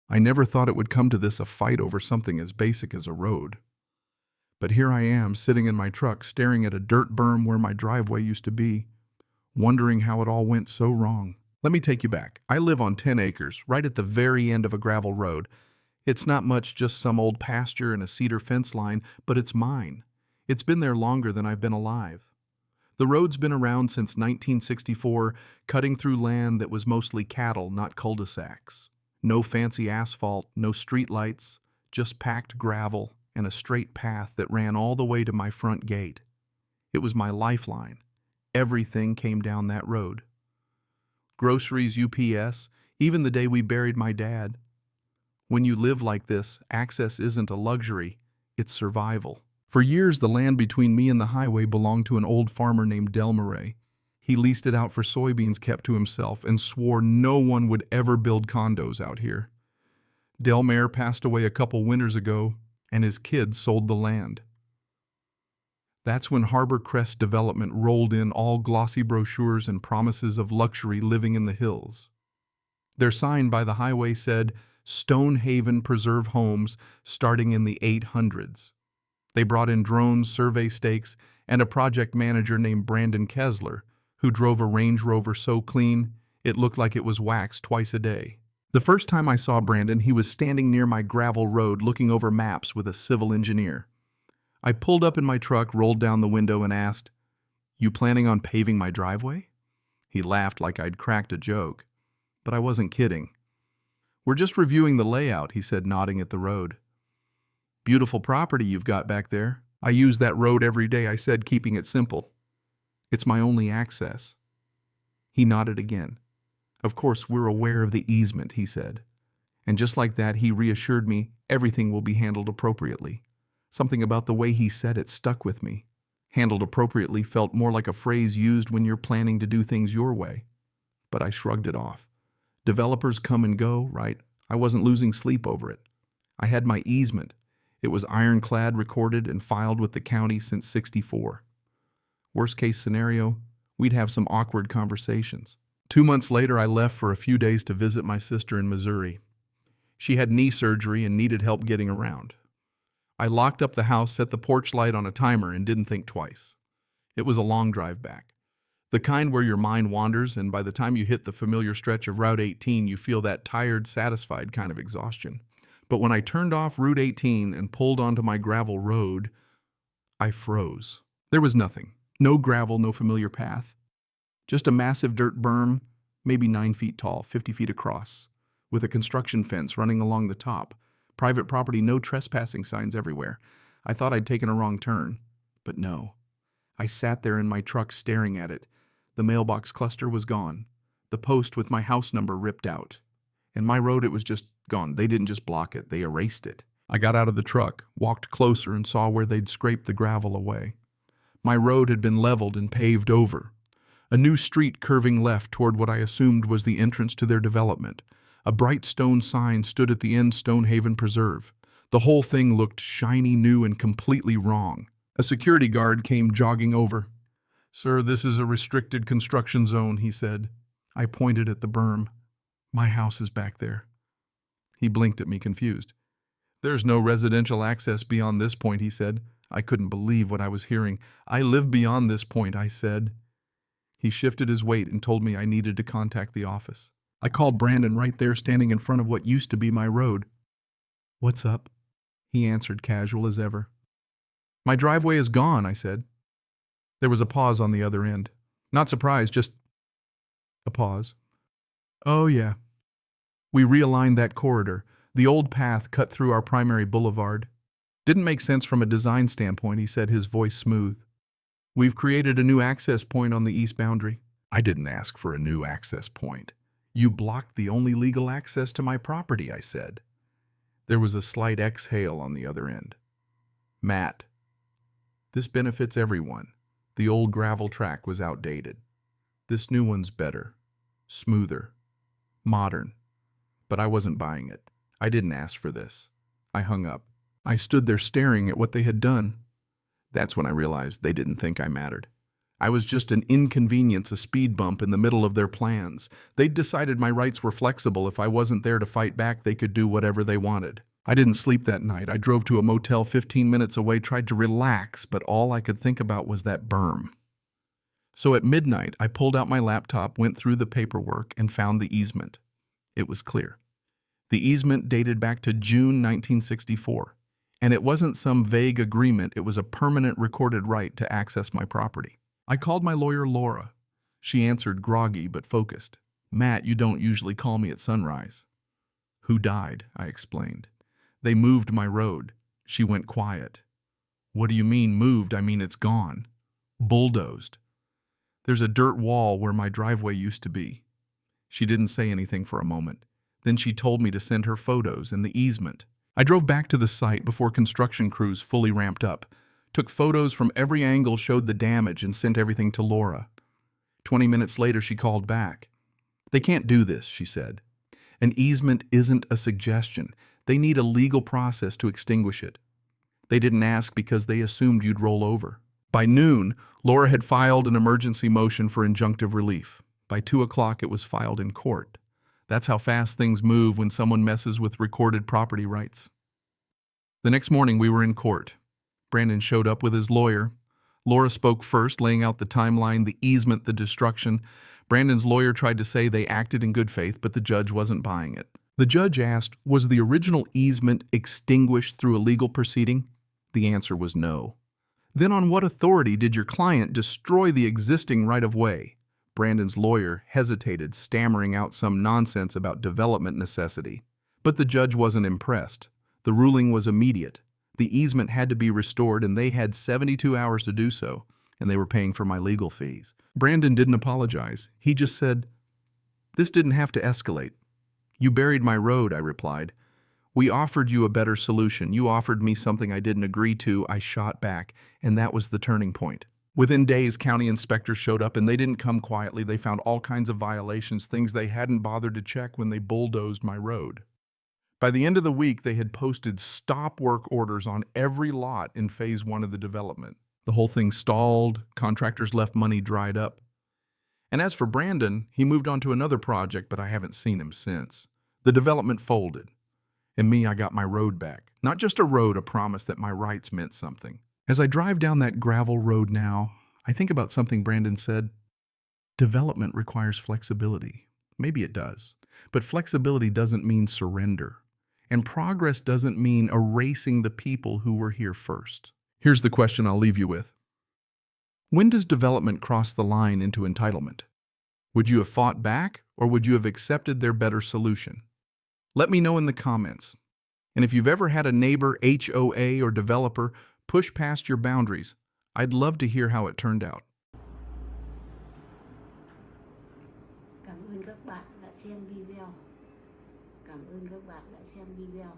I never thought it would come to this, a fight over something as basic as a road. But here I am, sitting in my truck, staring at a dirt berm where my driveway used to be, wondering how it all went so wrong. Let me take you back. I live on 10 acres, right at the very end of a gravel road. It's not much, just some old pasture and a cedar fence line, but it's mine. It's been there longer than I've been alive. The road's been around since 1964, cutting through land that was mostly cattle, not cul-de-sacs. No fancy asphalt, no streetlights, just packed gravel and a straight path that ran all the way to my front gate. It was my lifeline. Everything came down that road. Groceries, UPS, even the day we buried my dad. When you live like this, access isn't a luxury, it's survival. For years, the land between me and the highway belonged to an old farmer named Delmarais. He leased it out for soybeans kept to himself and swore no one would ever build condos out here. Delmarais passed away a couple winters ago, and his kids sold the land. That's when Harbor Crest Development rolled in, all glossy brochures and promises of luxury living in the hills. Their sign by the highway said, Stonehaven Preserve Homes, starting in the 800s. They brought in drones, survey stakes, and a project manager named Brandon Kessler, who drove a Range Rover so clean, it looked like it was waxed twice a day. The first time I saw Brandon, he was standing near my gravel road looking over maps with a civil engineer. I pulled up in my truck, rolled down the window, and asked, "You planning on paving my driveway?" He laughed like I'd cracked a joke, but I wasn't kidding. "We're just reviewing the layout," he said, nodding at the road. "Beautiful property you've got back there." "I use that road every day," I said, keeping it simple. "It's my only access." He nodded again. "Of course, we're aware of the easement," he said. And just like that, he reassured me everything will be handled appropriately. Something about the way he said it stuck with me. Handled appropriately felt more like a phrase used when you're planning to do things your way. But I shrugged it off. Developers come and go, right? I wasn't losing sleep over it. I had my easement. It was ironclad, recorded, and filed with the county since '64. Worst case scenario, we'd have some awkward conversations. 2 months later, I left for a few days to visit my sister in Missouri. She had knee surgery and needed help getting around. I locked up the house, set the porch light on a timer, and didn't think twice. It was a long drive back. The kind where your mind wanders, and by the time you hit the familiar stretch of Route 18, you feel that tired, satisfied kind of exhaustion. But when I turned off Route 18 and pulled onto my gravel road, I froze. There was nothing. No gravel, no familiar path. Just a massive dirt berm, maybe 9 feet tall, 50 feet across, with a construction fence running along the top. Private property, no trespassing signs everywhere. I thought I'd taken a wrong turn, but no. I sat there in my truck staring at it. The mailbox cluster was gone. The post with my house number ripped out. And my road, it was just gone. They didn't just block it, they erased it. I got out of the truck, walked closer, and saw where they'd scraped the gravel away. My road had been leveled and paved over. A new street curving left toward what I assumed was the entrance to their development. A bright stone sign stood at the end, Stonehaven Preserve. The whole thing looked shiny new and completely wrong. A security guard came jogging over. "Sir, this is a restricted construction zone," he said. I pointed at the berm. "My house is back there." He blinked at me, confused. "There's no residential access beyond this point," he said. I couldn't believe what I was hearing. "I live beyond this point," I said. He shifted his weight and told me I needed to contact the office. I called Brandon right there, standing in front of what used to be my road. "What's up?" He answered, casual as ever. "My driveway is gone," I said. There was a pause on the other end. Not surprised, just a pause. "Oh, yeah. We realigned that corridor. The old path cut through our primary boulevard. Didn't make sense from a design standpoint," he said, his voice smooth. "We've created a new access point on the east boundary." "I didn't ask for a new access point. You blocked the only legal access to my property," I said. There was a slight exhale on the other end. "Matt, this benefits everyone. The old gravel track was outdated. This new one's better, smoother, modern. But I wasn't buying it. I didn't ask for this." I hung up. I stood there staring at what they had done. That's when I realized they didn't think I mattered. I was just an inconvenience, a speed bump in the middle of their plans. They'd decided my rights were flexible. If I wasn't there to fight back, they could do whatever they wanted. I didn't sleep that night. I drove to a motel 15 minutes away, tried to relax, but all I could think about was that berm. So at midnight, I pulled out my laptop, went through the paperwork, and found the easement. It was clear. The easement dated back to June 1964, and it wasn't some vague agreement. It was a permanent recorded right to access my property. I called my lawyer, Laura. She answered, groggy but focused. "Matt, you don't usually call me at sunrise." "Who died?" I explained. "They moved my road." She went quiet. "What do you mean moved?" "I mean it's gone. Bulldozed. There's a dirt wall where my driveway used to be." She didn't say anything for a moment. Then she told me to send her photos and the easement. I drove back to the site before construction crews fully ramped up, took photos from every angle, showed the damage, and sent everything to Laura. 20 minutes later, she called back. "They can't do this," she said. "An easement isn't a suggestion. They need a legal process to extinguish it. They didn't ask because they assumed you'd roll over." By noon, Laura had filed an emergency motion for injunctive relief. By 2 o'clock, it was filed in court. That's how fast things move when someone messes with recorded property rights. The next morning, we were in court. Brandon showed up with his lawyer. Laura spoke first, laying out the timeline, the easement, the destruction. Brandon's lawyer tried to say they acted in good faith, but the judge wasn't buying it. The judge asked, "Was the original easement extinguished through a legal proceeding?" The answer was no. "Then on what authority did your client destroy the existing right-of-way?" Brandon's lawyer hesitated, stammering out some nonsense about development necessity. But the judge wasn't impressed. The ruling was immediate. The easement had to be restored, and they had 72 hours to do so, and they were paying for my legal fees. Brandon didn't apologize. He just said, "This didn't have to escalate." "You buried my road," I replied. "We offered you a better solution. You offered me something I didn't agree to." I shot back, and that was the turning point. Within days, county inspectors showed up, and they didn't come quietly. They found all kinds of violations, things they hadn't bothered to check when they bulldozed my road. By the end of the week, they had posted stop work orders on every lot in Phase 1 of the development. The whole thing stalled. Contractors left money dried up. And as for Brandon, he moved on to another project, but I haven't seen him since. The development folded. And me, I got my road back. Not just a road, a promise that my rights meant something. As I drive down that gravel road now, I think about something Brandon said. Development requires flexibility. Maybe it does. But flexibility doesn't mean surrender. And progress doesn't mean erasing the people who were here first. Here's the question I'll leave you with. When does development cross the line into entitlement? Would you have fought back, or would you have accepted their better solution? Let me know in the comments. And if you've ever had a neighbor, HOA, or developer push past your boundaries, I'd love to hear how it turned out. Cảm ơn các bạn đã xem video. Cảm ơn các bạn đã xem video.